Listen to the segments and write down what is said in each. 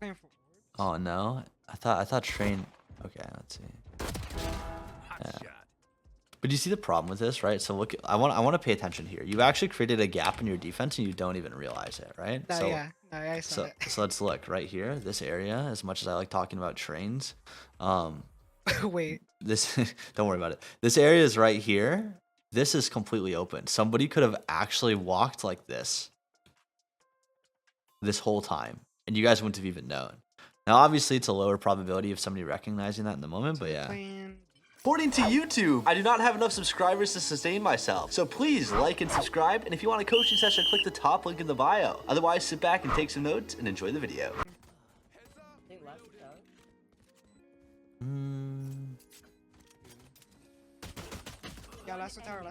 playing for orbs? Oh no, I thought train. Okay, let's see. Yeah. But do you see the problem with this, right? So look, I want to pay attention here. You actually created a gap in your defense and you don't even realize it, right? No, So yeah. No, I saw it. so let's look right here. This area, as much as I like talking about trains, um, Wait. this don't worry about it. This area is right here. This is completely open. Somebody could have actually walked like this whole time, and you guys wouldn't have even known. Now, obviously, it's a lower probability of somebody recognizing that in the moment, but yeah. According to YouTube, I do not have enough subscribers to sustain myself. So please like and subscribe, and if you want a coaching session, click the top link in the bio. Otherwise, sit back and take some notes and enjoy the video. Yeah, last tower.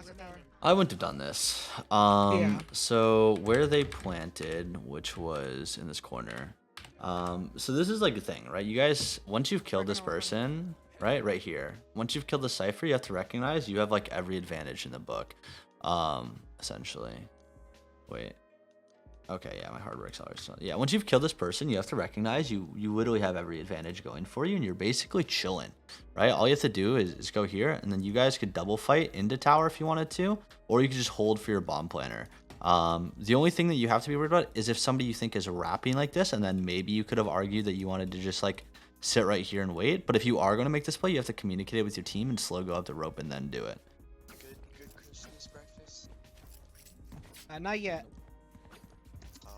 I wouldn't have done this. Yeah. So where they planted, which was in this corner. So this is like the thing, right? You guys, once you've killed this person, right here. Once you've killed the cipher, you have to recognize you have like every advantage in the book, essentially. Wait. Okay, yeah, my hard work's always done. Yeah, once you've killed this person, you have to recognize you literally have every advantage going for you, and you're basically chilling, right? All you have to do is go here, and then you guys could double fight into tower if you wanted to, or you could just hold for your bomb planner. The only thing that you have to be worried about is if somebody you think is rapping like this, and then maybe you could have argued that you wanted to just like sit right here and wait. But if you are going to make this play, you have to communicate it with your team and slow go up the rope and then do it. Good Christmas breakfast? Not yet. Oh,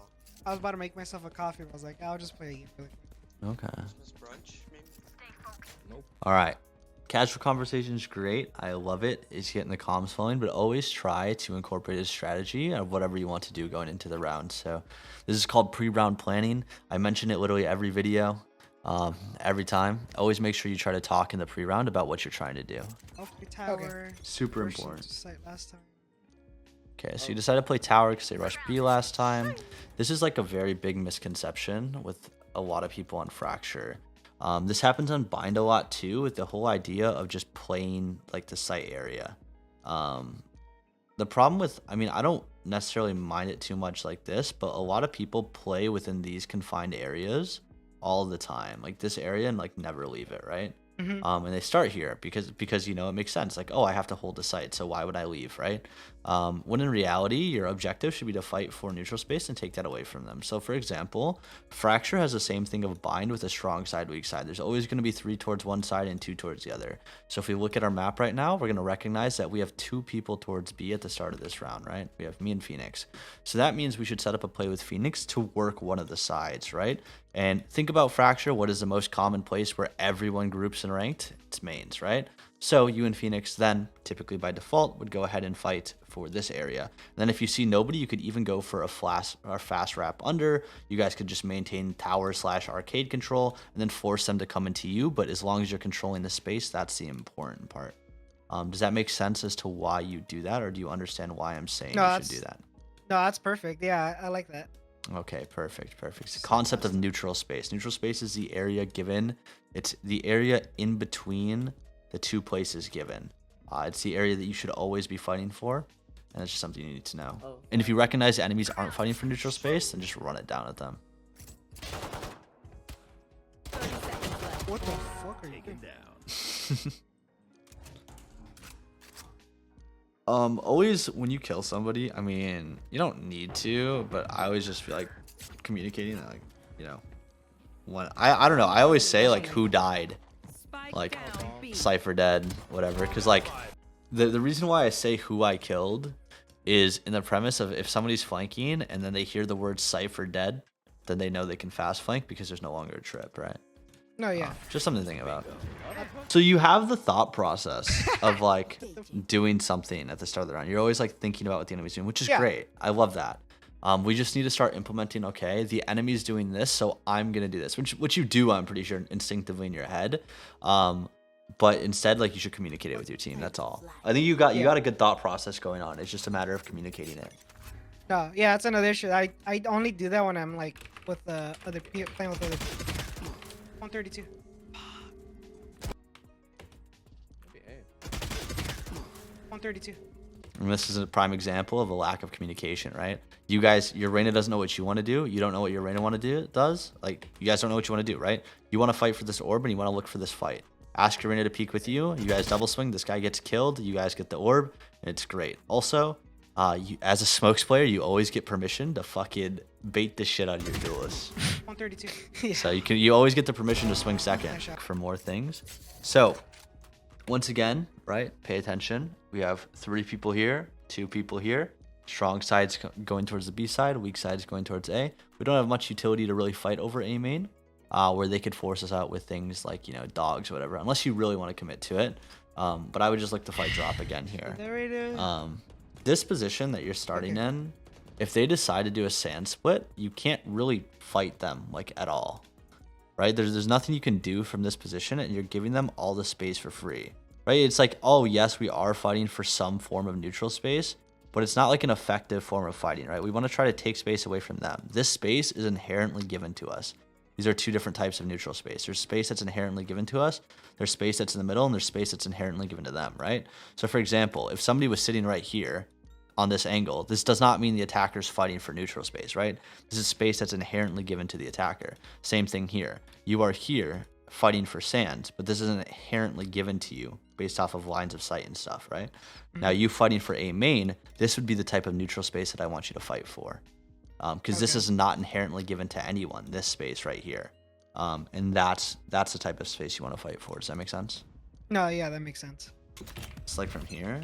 I was about to make myself a coffee, but I was like, I'll just play a game really quick. Okay. Christmas brunch, maybe? All right. Casual conversation is great. I love it. It's getting the comms flowing, but always try to incorporate a strategy of whatever you want to do going into the round. So this is called pre-round planning. I mention it literally every video, every time. Always make sure you try to talk in the pre-round about what you're trying to do. Hopefully tower. Super First important. site last time. Okay, so you decided to play tower because they rushed B last time. This is like a very big misconception with a lot of people on Fracture. This happens on Bind a lot too, with the whole idea of just playing like the site area. The problem with, I mean, I don't necessarily mind it too much like this, but a lot of people play within these confined areas all the time, like this area, and like never leave it, right? And they start here because you know it makes sense, like, oh, I have to hold the site, so why would I leave, right? When in reality your objective should be to fight for neutral space and take that away from them. So for example, Fracture has the same thing of Bind with a strong side, weak side. There's always going to be 3 towards one side and 2 towards the other. So if we look at our map right now, we're going to recognize that we have 2 people towards B at the start of this round, right? We have me and Phoenix. So that means we should set up a play with Phoenix to work one of the sides, right? And think about Fracture. What is the most common place where everyone groups and ranked? It's mains, right? So you and Phoenix then, typically by default, would go ahead and fight for this area. And then if you see nobody, you could even go for a fast wrap under. You guys could just maintain tower/arcade control and then force them to come into you. But as long as you're controlling the space, that's the important part. Does that make sense as to why you do that, or do you understand why I'm saying you should do that? No, that's perfect. Yeah, I like that. Okay, perfect. It's the concept of neutral space. Neutral space is the area given. It's the area in between the 2 places given. It's the area that you should always be fighting for, and it's just something you need to know. And if you recognize enemies aren't fighting for neutral space, then just run it down at them. What the fuck are you doing? Always when you kill somebody, I mean, you don't need to, but I always just feel like communicating that, like, you know, when I don't know, I always say like who died, like Cypher dead, whatever, because like the reason why I say who I killed is in the premise of if somebody's flanking and then they hear the word Cypher dead, then they know they can fast flank because there's no longer a trip, right? No, yeah. Just something to think about. So you have the thought process of like doing something at the start of the round. You're always like thinking about what the enemy's doing, which is great. I love that. We just need to start implementing, okay, the enemy's doing this, so I'm going to do this, which you do, I'm pretty sure, instinctively in your head. But instead, like, you should communicate it with your team. That's all. I think you got a good thought process going on. It's just a matter of communicating it. No, yeah, that's another issue. I only do that when I'm like with other people, playing with other people. 132. 132. And this is a prime example of a lack of communication, right? You guys, your Reyna doesn't know what you want to do. You don't know what your Reyna want to do does. Like, you guys don't know what you want to do, right? You want to fight for this orb and you want to look for this fight. Ask your Reyna to peek with you. You guys double swing. This guy gets killed. You guys get the orb, and it's great. Also, as a smokes player, you always get permission to fucking bait the shit out of your duelists. 132. Yeah. So you always get the permission to swing second Nice shot. for more things. So once again, right? Pay attention. We have 3 people here, 2 people here. Strong sides going towards the B side, weak sides going towards A. We don't have much utility to really fight over A main, where they could force us out with things like, you know, dogs or whatever, unless you really want to commit to it. But I would just like to fight drop again here. This position that you're starting in, if they decide to do a sand split, you can't really fight them like at all, right? There's nothing you can do from this position, and you're giving them all the space for free, right? It's like, oh yes, we are fighting for some form of neutral space, but it's not like an effective form of fighting, right? We want to try to take space away from them. This space is inherently given to us. These are 2 different types of neutral space. There's space that's inherently given to us. There's space that's in the middle, and there's space that's inherently given to them, right? So for example, if somebody was sitting right here on this angle, this does not mean the attacker's fighting for neutral space, right? This is space that's inherently given to the attacker. Same thing here. You are here fighting for sand, but this isn't inherently given to you based off of lines of sight and stuff, right? Now you fighting for A main, this would be the type of neutral space that I want you to fight for. Because this is not inherently given to anyone, this space right here. And that's the type of space you want to fight for. Does that make sense? No, yeah, that makes sense. It's like from here.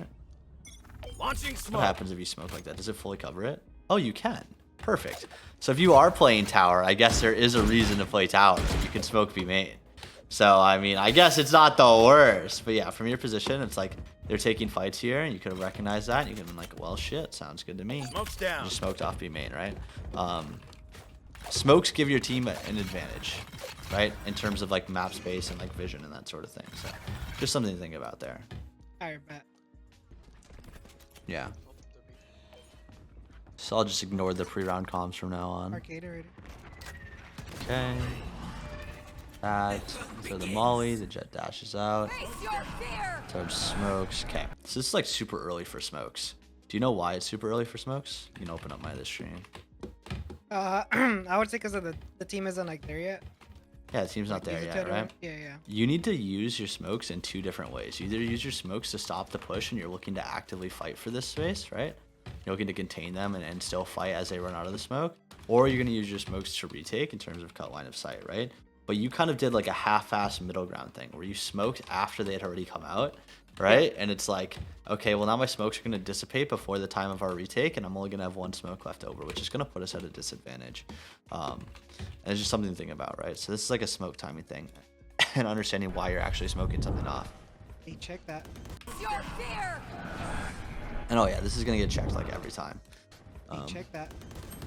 Launching smoke. What happens if you smoke like that? Does it fully cover it? Oh, you can. Perfect. So if you are playing tower, I guess there is a reason to play tower. You can smoke B main. So, I mean, I guess it's not the worst. But yeah, from your position, it's like they're taking fights here, and you could have recognized that. And you could have been like, well, shit, sounds good to me. Smoke's down. You smoked off B main, right? Smokes give your team an advantage, right? In terms of like map space and like vision and that sort of thing. So just something to think about there. Alright, bet. Yeah. So I'll just ignore the pre-round comms from now on. Arcade already. Okay. That. So the molly, the jet dashes out. Towards smokes. Okay. So this is like super early for smokes. Do you know why it's super early for smokes? You can open up my this stream. I would say because of the team isn't like there yet. Yeah, the team's not there yet, right? Yeah, yeah. You need to use your smokes in 2 different ways. You either use your smokes to stop the push and you're looking to actively fight for this space, right? You're looking to contain them and still fight as they run out of the smoke. Or you're going to use your smokes to retake in terms of cut line of sight, right? But you kind of did like a half-assed middle ground thing where you smoked after they had already come out, right? And it's like, okay, well now my smokes are going to dissipate before the time of our retake, and I'm only going to have 1 smoke left over, which is going to put us at a disadvantage. And it's just something to think about, right? So this is like a smoke timing thing and understanding why you're actually smoking something off. Hey, check that. And oh yeah, this is going to get checked like every time. Hey, check that.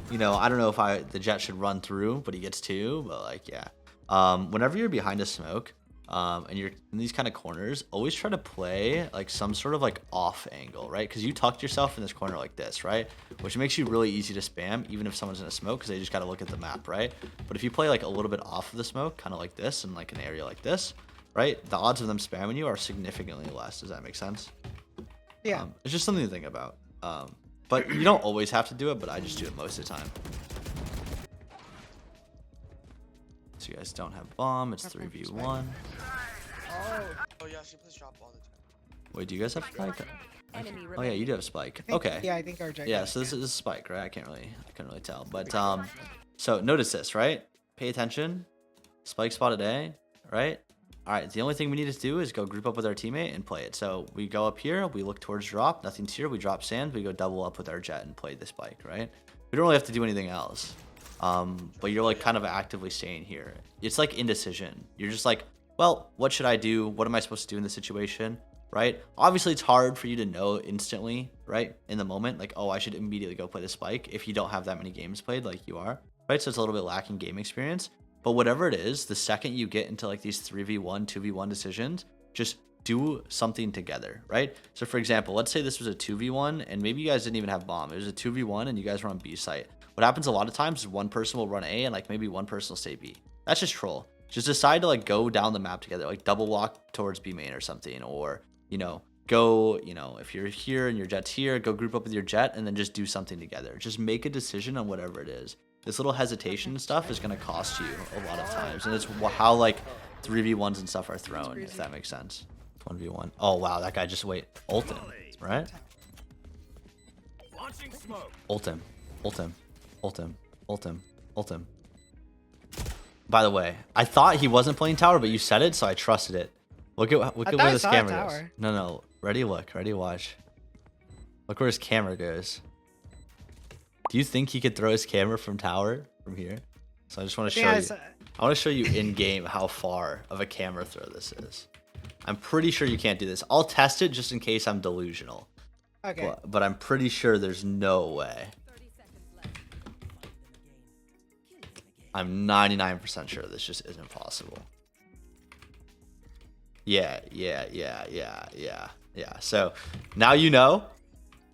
You know, I don't know if the jet should run through, but he gets 2, but like, yeah. Whenever you're behind a smoke, and you're in these kind of corners, always try to play like some sort of like off angle, right? Because you tucked yourself in this corner like this, right? Which makes you really easy to spam, even if someone's in a smoke, because they just got to look at the map, right? But if you play like a little bit off of the smoke, kind of like this, in like an area like this, right? The odds of them spamming you are significantly less. Does that make sense? Yeah. It's just something to think about. But you don't always have to do it, but I just do it most of the time. So you guys don't have bomb. It's 3v1. Oh yeah, she plays drop all the time. Wait, do you guys have spike? Enemy Oh yeah, you do have spike. Okay. Yeah, I think our jet. Yeah, so this is spike, right? I couldn't really tell. But so notice this, right? Pay attention. Spike spotted A, right? All right, the only thing we need to do is go group up with our teammate and play it. So we go up here, we look towards drop, nothing's here, we drop sand, we go double up with our jet and play the spike, right? We don't really have to do anything else. But you're like kind of actively staying here. It's like indecision. You're just like, well, what should I do? What am I supposed to do in this situation? Right? Obviously, it's hard for you to know instantly, right? In the moment, like, oh, I should immediately go play the spike if you don't have that many games played like you are, right? So it's a little bit lacking game experience. But whatever it is, the second you get into like these 3v1, 2v1 decisions, just do something together, right? So for example, let's say this was a 2v1 and maybe you guys didn't even have bomb. It was a 2v1 and you guys were on B site. What happens a lot of times is one person will run A and like maybe one person will stay B. That's just troll. Just decide to like go down the map together, like double walk towards B main or something, or, you know, go, you know, if you're here and your jet's here, go group up with your jet and then just do something together. Just make a decision on whatever it is. This little hesitation stuff is going to cost you a lot of times. And it's how like 3v1s and stuff are thrown, if that makes sense. 1v1. Oh, wow. That guy just ult him, right? Launching smoke. Ult him. Ult him. Ult him. Ult him. Ult him. By the way, I thought he wasn't playing tower, but you said it, so I trusted it. Look at where this camera goes. No. Ready, look. Ready, watch. Look where his camera goes. Do you think he could throw his camera from tower from here? So I just want to show you. I want to show you in game how far of a camera throw this is. I'm pretty sure you can't do this. I'll test it just in case I'm delusional. Okay. But I'm pretty sure there's no way. I'm 99% sure this just isn't possible. Yeah. So now you know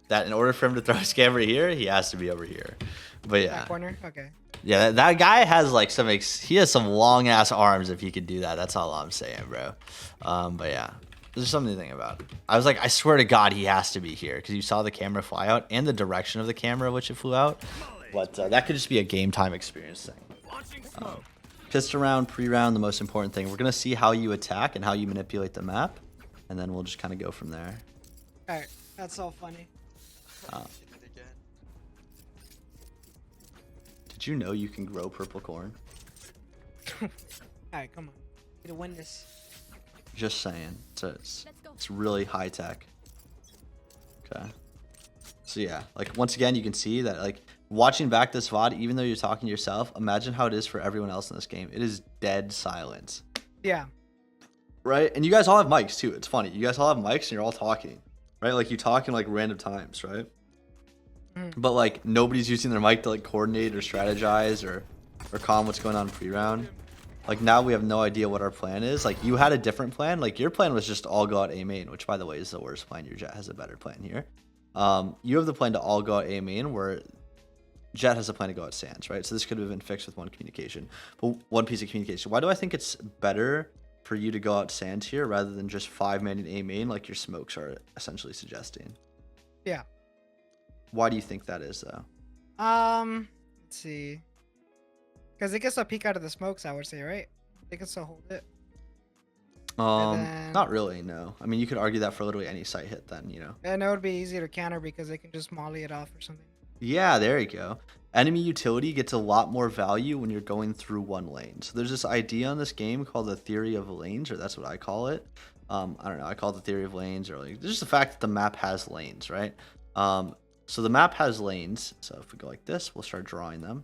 that in order for him to throw his camera here, he has to be over here. But yeah. That corner? Okay. Yeah, that guy has like he has some long ass arms if he could do that. That's all I'm saying, bro. But yeah, there's something to think about. I was like, I swear to God, he has to be here because you saw the camera fly out and the direction of the camera which it flew out. But that could just be a game time experience thing. Pissed around pre-round, the most important thing. We're gonna see how you attack and how you manipulate the map, and then we'll just kind of go from there. All right, that's all funny. Did you know you can grow purple corn? All right, come on. Need to win this. Just saying. It's really high tech. Okay. So yeah, like once again, you can see that like watching back this VOD, even though you're talking to yourself, imagine how it is for everyone else in this game. It is dead silence. Yeah. Right? And you guys all have mics too. It's funny. You guys all have mics and you're all talking. Right? Like you talk in like random times, right? But like nobody's using their mic to like coordinate or strategize or calm what's going on pre-round. Like now we have no idea what our plan is. Like you had a different plan. Like your plan was just all go out A main, which by the way is the worst plan. Your Jet has a better plan here. You have the plan to all go out A main where Jet has a plan to go out Sands, right? So this could have been fixed with one communication. But one piece of communication. Why do I think it's better for you to go out Sands here rather than just 5-man in A main like your smokes are essentially suggesting? Yeah. Why do you think that is though? Let's see. Because they can still peek out of the smokes, I would say, right? They can still hold it. Not really, no. I mean, you could argue that for literally any site hit then, you know. And it would be easier to counter because they can just molly it off or something. Yeah, there you go. Enemy utility gets a lot more value when you're going through one lane. So there's this idea in this game called the theory of lanes, or that's what I call it. I don't know, I call it the theory of lanes, or like, there's just the fact that the map has lanes, right? So the map has lanes. So if we go like this, we'll start drawing them.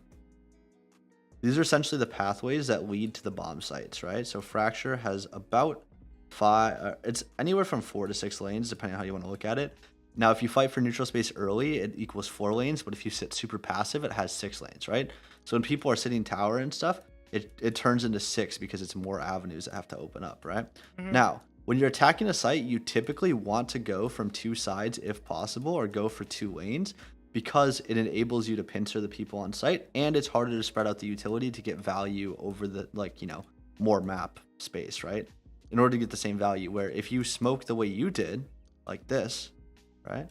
These are essentially the pathways that lead to the bomb sites, right? So Fracture has about 5, it's anywhere from 4 to 6 lanes, depending on how you want to look at it. Now, if you fight for neutral space early, it equals 4 lanes, but if you sit super passive, it has 6 lanes, right? So when people are sitting tower and stuff, it turns into 6 because it's more avenues that have to open up, right? Now, when you're attacking a site, you typically want to go from 2 sides if possible, or go for 2 lanes, because it enables you to pincer the people on site, and it's harder to spread out the utility to get value over the, like, you know, more map space, right? In order to get the same value, where if you smoke the way you did, like this, right?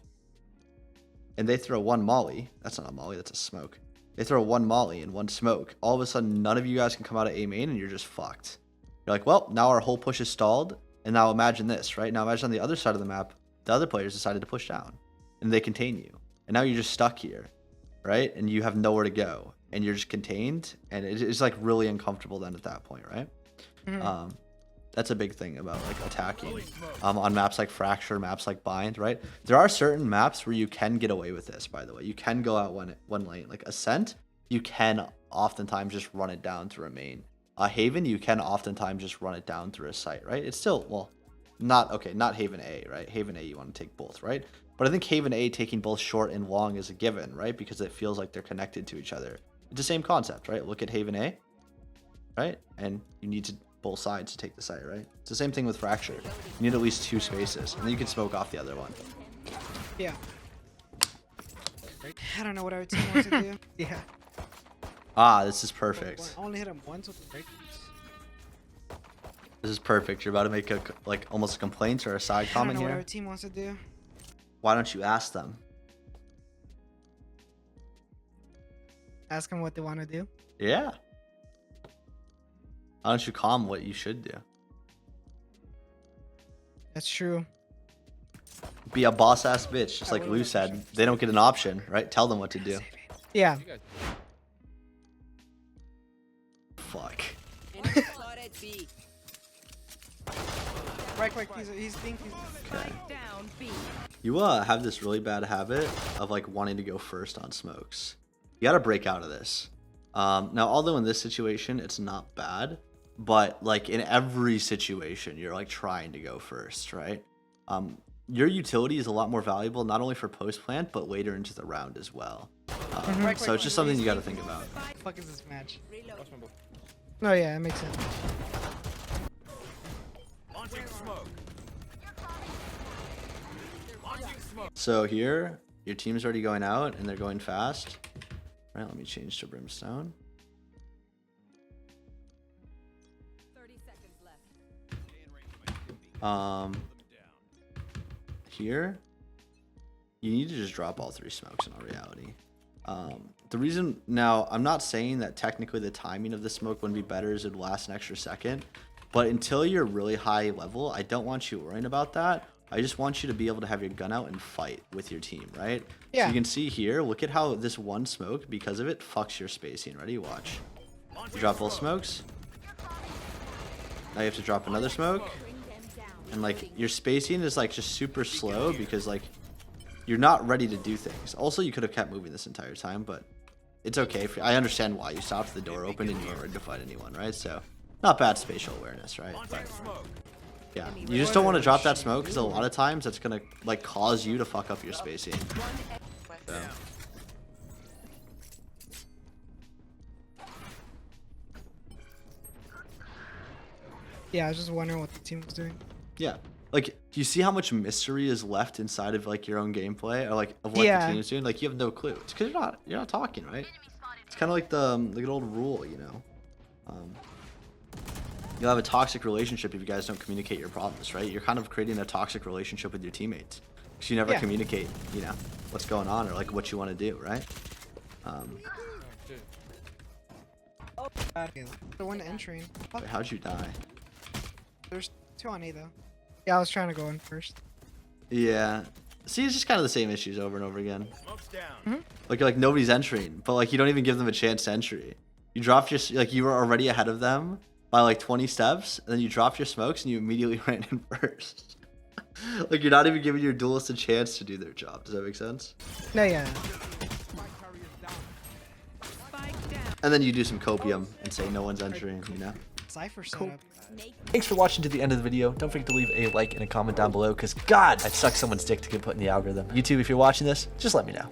And they throw 1 molly, that's not a molly, that's a smoke. They throw 1 molly and 1 smoke. All of a sudden, none of you guys can come out of A main, and you're just fucked. You're like, well, now our whole push is stalled. And now imagine this, right? Now imagine on the other side of the map, the other players decided to push down and they contain you. And now you're just stuck here, right? And you have nowhere to go and you're just contained. And it's like really uncomfortable then at that point, right? That's a big thing about like attacking on maps like Fracture, maps like Bind, right? There are certain maps where you can get away with this, by the way. You can go out one lane. Like Ascent, you can oftentimes just run it down through a main. Haven, you can oftentimes just run it down through a site, right? It's still, well, not Haven A, right? Haven A, you want to take both, right? But I think Haven A taking both short and long is a given, right? Because it feels like they're connected to each other. It's the same concept, right? Look at Haven A, right? And you need to both sides to take the site, right? It's the same thing with Fracture. You need at least 2 spaces, and then you can smoke off the other one. Yeah. I don't know what our team wants to do. Yeah. Ah, this is perfect. I only hit him once with the breakers. This is perfect. You're about to make a like almost a complaint or a side I don't comment know what here. our team wants to do. Why don't you ask them? Ask them what they want to do. Yeah. Why don't you call them what you should do? That's true. Be a boss ass bitch, just like Lou said. They don't get an option, right? Tell them what to do. Yeah. Fuck. Right quick. He's being. Okay. You have this really bad habit of like wanting to go first on smokes. You gotta break out of this. Now, although in this situation it's not bad, but like in every situation you're like trying to go first, right? Your utility is a lot more valuable not only for post plant but later into the round as well. So it's just something you gotta think about. What the fuck is this match? Oh yeah, it makes sense. Launching smoke. Launching smoke. So here, your team's already going out and they're going fast. All right, let me change to Brimstone. 30 seconds left. Here, you need to just drop all 3 smokes in all reality. The reason, now, I'm not saying that technically the timing of the smoke wouldn't be better as it would last an extra second, but until you're really high level, I don't want you worrying about that. I just want you to be able to have your gun out and fight with your team, right? Yeah. So you can see here, look at how this one smoke, because of it, fucks your spacing. Ready? Watch. You drop both smokes. Now you have to drop another smoke. And like your spacing is like just super slow because like you're not ready to do things. Also, you could have kept moving this entire time, but it's okay. I understand why you stopped the door open and you weren't ready to fight anyone, right? So not bad spatial awareness, right? But yeah, you just don't want to drop that smoke because a lot of times that's gonna like cause you to fuck up your spacing. So. Yeah, I was just wondering what the team was doing. Yeah, like do you see how much mystery is left inside of like your own gameplay or like of what Yeah. the team is doing? Like you have no clue. It's because you're not talking, right? It's kind of like the good old rule, you know. You'll have a toxic relationship if you guys don't communicate your problems, right? You're kind of creating a toxic relationship with your teammates because you never Yeah. communicate, you know, what's going on or like what you want to do, right? The one entering. Fuck, Wait, how'd you die? there's 2 on A though. Yeah, I was trying to go in first. Yeah. See, it's just kind of the same issues over and over again. Smoke's down. Like nobody's entering, but like you don't even give them a chance to entry. You dropped your like you were already ahead of them by like 20 steps, and then you dropped your smokes and you immediately ran in first. Like you're not even giving your duelists a chance to do their job. Does that make sense? No, yeah. And then you do some copium and say no one's entering, you know? Cypher setup. Thanks for watching to the end of the video. Don't forget to leave a like and a comment down below because God, I'd suck someone's dick to get put in the algorithm. YouTube, if you're watching this, just let me know.